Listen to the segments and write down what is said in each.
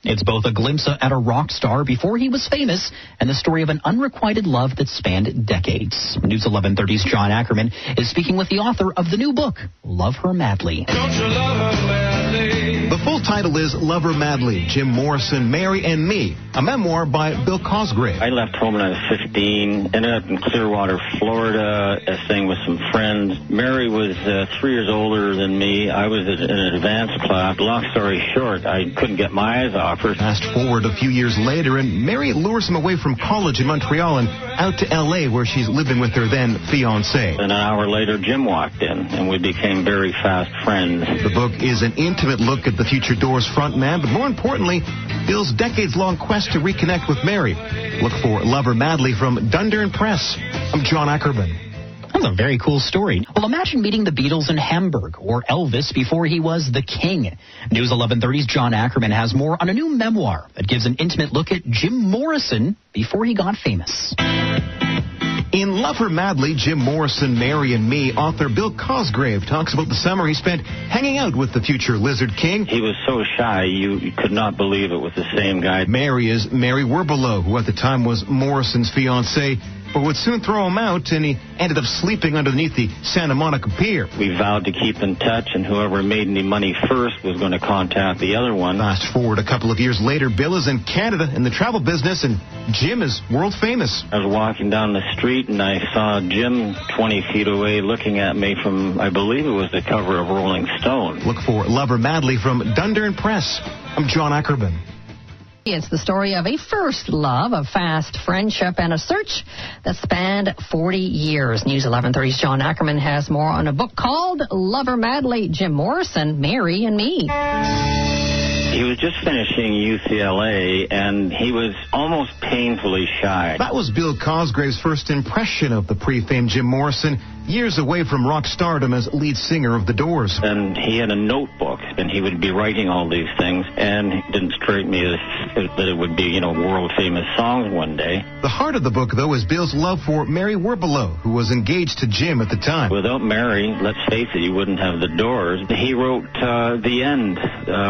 It's both a glimpse at a rock star before he was famous and the story of an unrequited love that spanned decades. News 1130's John Ackerman is speaking with the author of the new book, Love Her Madly. Don't you love her madly? The full title is Love Her Madly, Jim Morrison, Mary and Me, a memoir by Bill Cosgrave. I left home when I was 15, ended up in Clearwater, Florida, staying with some friends. Mary was 3 years older than me. I was in an advanced class. Long story short, I couldn't get my eyes off her. Fast forward a few years later, and Mary lures him away from college in Montreal and out to L.A., where she's living with her then fiancé. And an hour later, Jim walked in, and we became very fast friends. The book is an intimate look at the future Doors frontman, but more importantly, Bill's decades-long quest to reconnect with Mary. Look for Love Her Madly from Dundurn Press. I'm John Ackerman. That's a very cool story. Well, imagine meeting the Beatles in Hamburg or Elvis before he was the king. News 1130's John Ackerman has more on a new memoir that gives an intimate look at Jim Morrison before he got famous. In Love Her Madly, Jim Morrison, Mary and Me, author Bill Cosgrave talks about the summer he spent hanging out with the future Lizard King. He was so shy, you could not believe it was the same guy. Mary is Mary Werbelow, who at the time was Morrison's fiancée, but would soon throw him out, and he ended up sleeping underneath the Santa Monica Pier. We vowed to keep in touch, and whoever made any money first was going to contact the other one. Fast forward a couple of years later, Bill is in Canada in the travel business, and Jim is world famous. I was walking down the street, and I saw Jim 20 feet away looking at me from, I believe it was the cover of Rolling Stone. Look for Love Her Madly from Dundurn Press. I'm John Ackerman. It's the story of a first love, a fast friendship, and a search that spanned 40 years. News 1130's John Ackerman has more on a book called Love Her Madly, Jim Morrison, Mary and Me. He was just finishing UCLA, and he was almost painfully shy. That was Bill Cosgrave's first impression of the pre-famed Jim Morrison, years away from rock stardom as lead singer of The Doors. And he had a notebook, and he would be writing all these things, and it didn't strike me that it would be, world-famous songs one day. The heart of the book, though, is Bill's love for Mary Werbelow, who was engaged to Jim at the time. Without Mary, let's face it, you wouldn't have The Doors. He wrote The End,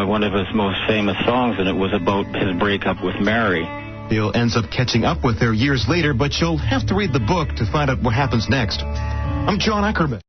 one of his most famous songs, and it was about his breakup with Mary. Bill ends up catching up with her years later, but you'll have to read the book to find out what happens next. I'm John Ackerman.